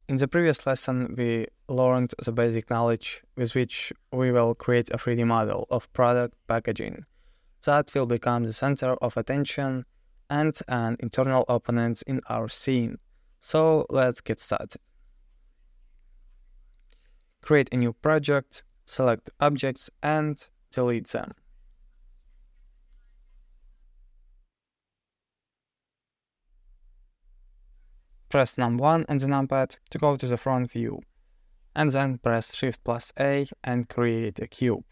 In the previous lesson, we learned the basic knowledge with which we will create a 3D model of product packaging that will become the center of attention and an internal opponent in our scene. So let's get started. Create a new project, select objects and delete them. Press num1 on the numpad to go to the front view, and then press Shift+A and create a cube.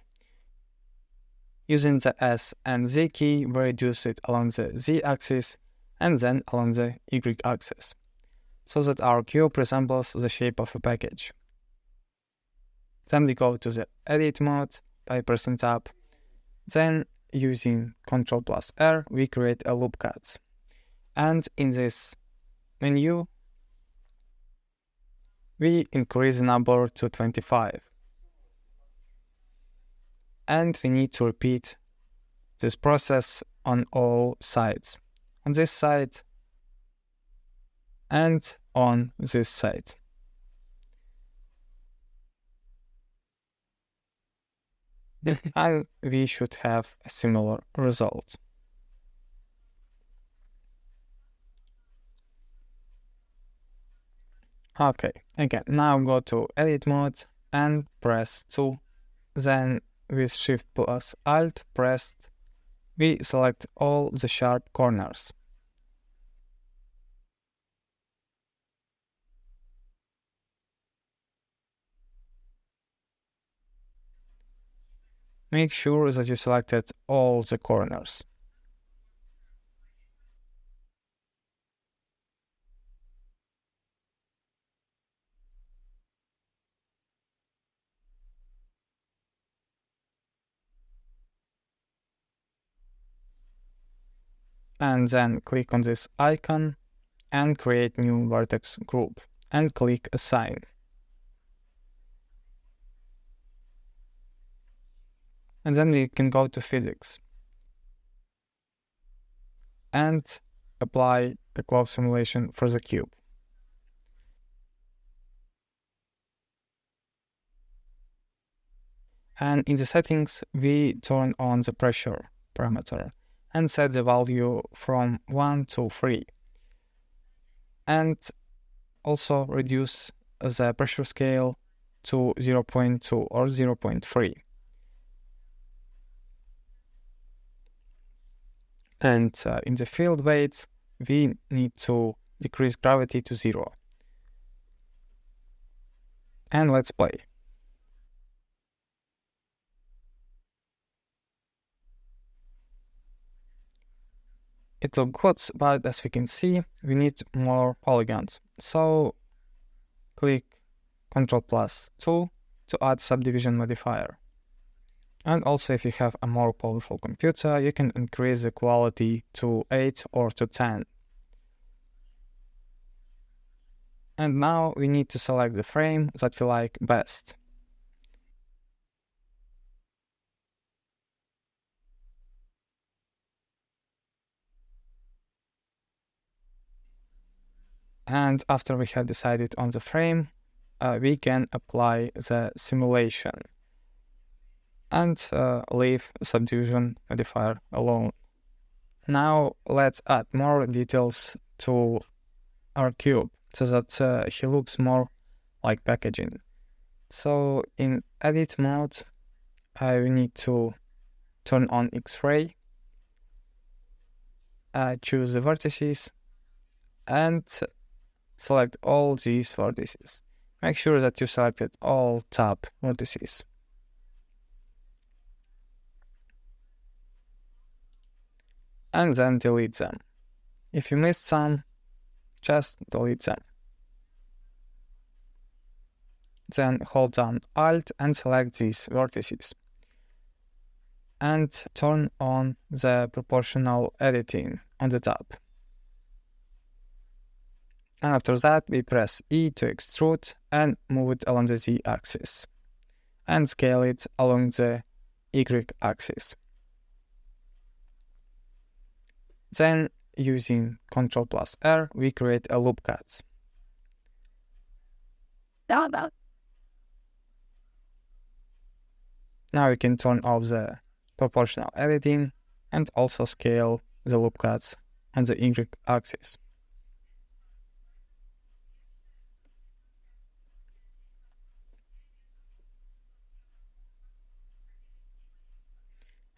Using the S and Z key, we reduce it along the Z-axis and then along the Y-axis, so that our cube resembles the shape of a package. Then we go to the Edit mode by pressing Tab. Then, using Ctrl+R, we create a loop cut. And in this menu, we increase the number to 25. And we need to repeat this process on all sides. On this side and on this side. And we should have a similar result. Okay, again, now go to Edit mode and press 2. Then with Shift+Alt pressed, we select all the sharp corners. Make sure that you selected all the corners. And then click on this icon and create new vertex group and click Assign. And then we can go to Physics and apply a clove simulation for the cube. And in the settings, we turn on the pressure parameter and set the value from 1 to 3. And also reduce the pressure scale to 0.2 or 0.3. And in the field weights, we need to decrease gravity to 0. And let's play. It looks good, but as we can see, we need more polygons. So click Ctrl+2 to add subdivision modifier. And also, if you have a more powerful computer, you can increase the quality to 8 or to 10. And now we need to select the frame that we like best. And after we have decided on the frame, we can apply the simulation and leave subdivision modifier alone. Now let's add more details to our cube so that he looks more like packaging. So in Edit mode, we need to turn on X-ray, choose the vertices, and select all these vertices. Make sure that you selected all top vertices. And then delete them. If you missed some, just delete them. Then hold down Alt and select these vertices. And turn on the proportional editing on the top. And after that, we press E to extrude and move it along the Z-axis. And scale it along the Y-axis. Then, using Ctrl+R, we create a loop cut. Now we can turn off the proportional editing and also scale the loop cuts on the y-axis.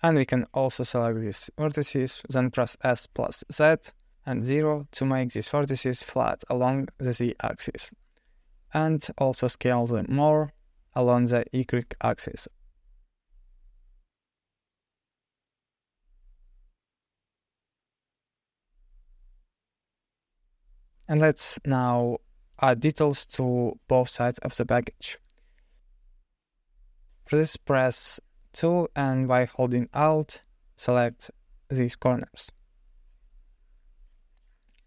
And we can also select these vertices, then press S plus Z and 0 to make these vertices flat along the Z-axis. And also scale them more along the Y-axis. And let's now add details to both sides of the package. For this, press 2 and by holding Alt, select these corners.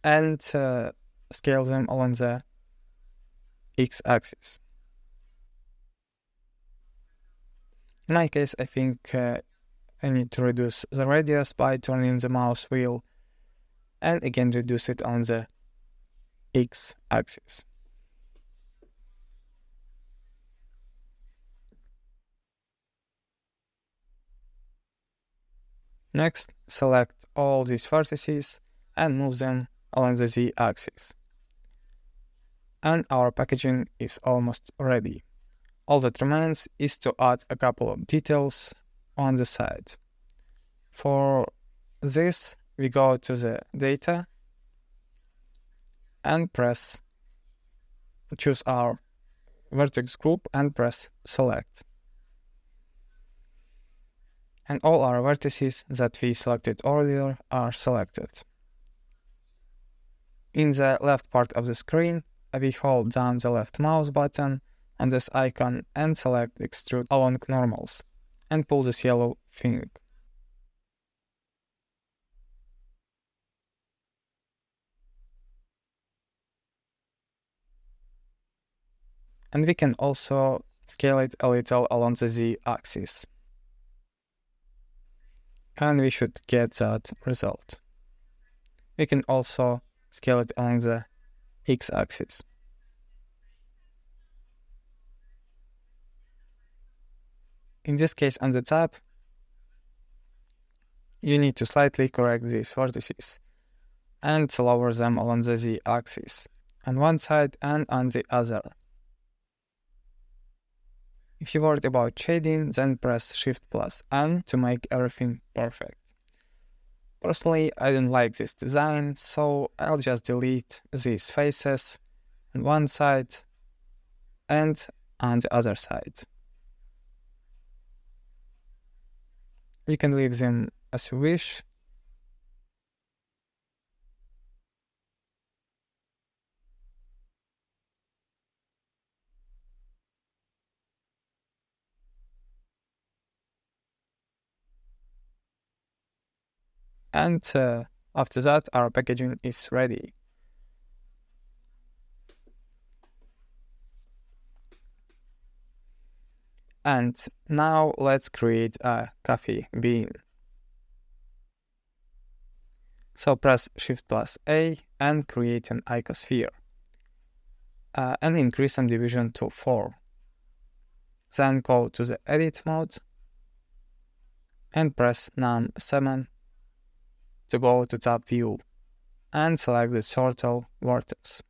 And scale them along the X-axis. In my case, I think I need to reduce the radius by turning the mouse wheel and again reduce it on the X-axis. Next, select all these vertices and move them along the Z-axis. And our packaging is almost ready. All that remains is to add a couple of details on the side. For this, we go to the data and choose our vertex group and press select. And all our vertices that we selected earlier are selected. In the left part of the screen, we hold down the left mouse button on this icon and select extrude along normals and pull this yellow thing. And we can also scale it a little along the Z-axis. And we should get that result. We can also scale it along the X-axis. In this case, on the top, you need to slightly correct these vertices and lower them along the Z-axis on one side and on the other. If you're worried about shading, then press Shift plus N to make everything perfect. Personally, I don't like this design, so I'll just delete these faces on one side and on the other side. You can leave them as you wish. And after that, our packaging is ready. And now let's create a coffee bean. So press Shift plus A and create an icosphere. And increase some division to 4. Then go to the Edit mode and press Num 7 to go to top view and select the circle vertex.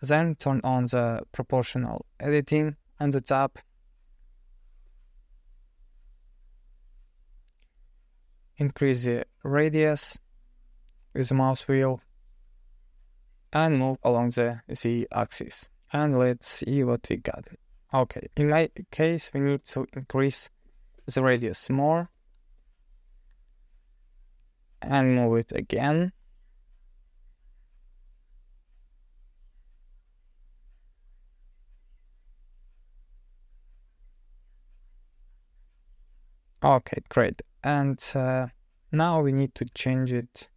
Then turn on the proportional editing on the top. Increase the radius with the mouse wheel and move along the Z-axis. And let's see what we got. Okay, in my case, we need to increase the radius more and move it again. Okay, great. And now we need to change it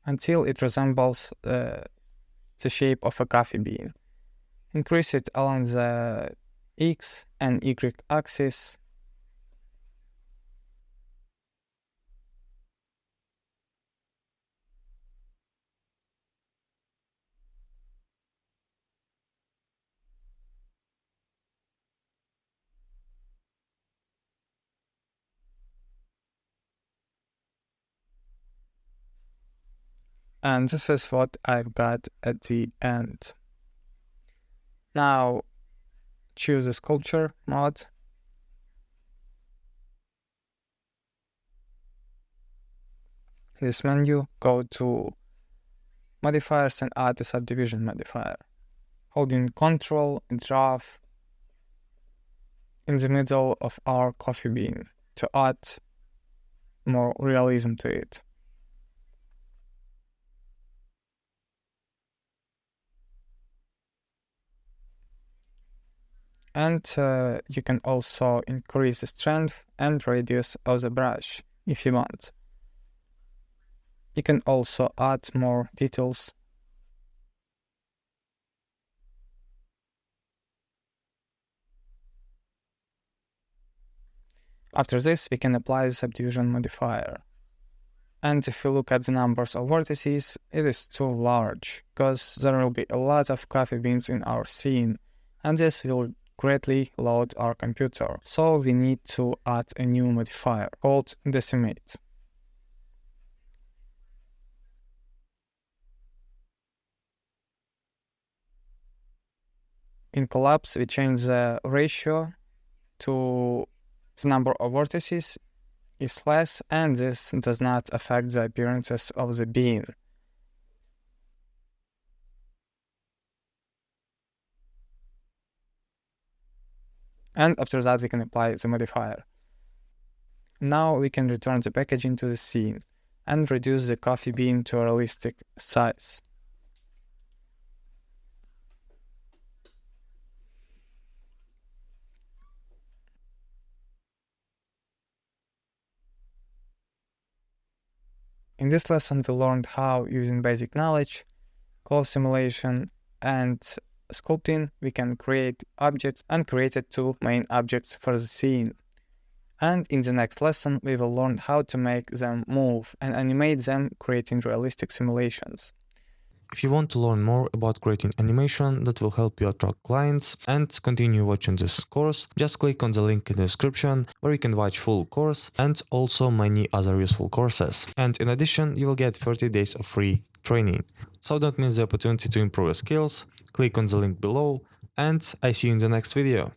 until it resembles the shape of a coffee bean. Increase it along the X and Y axis. And this is what I've got at the end. Now choose the sculpture mode. This menu, go to modifiers and add a subdivision modifier. Holding Ctrl and drag in the middle of our coffee bean to add more realism to it. And you can also increase the strength and radius of the brush if you want. You can also add more details. After this, we can apply the subdivision modifier. And if you look at the numbers of vertices, it is too large, because there will be a lot of coffee beans in our scene, and this will greatly load our computer. So we need to add a new modifier called decimate. In collapse, we change the ratio to the number of vertices is less, and this does not affect the appearances of the bean. And after that, we can apply the modifier. Now we can return the packaging to the scene and reduce the coffee bean to a realistic size. In this lesson, we learned how, using basic knowledge, cloth simulation, and sculpting, we can create objects and created two main objects for the scene. And in the next lesson, we will learn how to make them move and animate them, creating realistic simulations. If you want to learn more about creating animation that will help you attract clients and continue watching this course, just click on the link in the description where you can watch full course and also many other useful courses. And in addition, you will get 30 days of free training. So don't miss the opportunity to improve your skills. Click on the link below and I see you in the next video.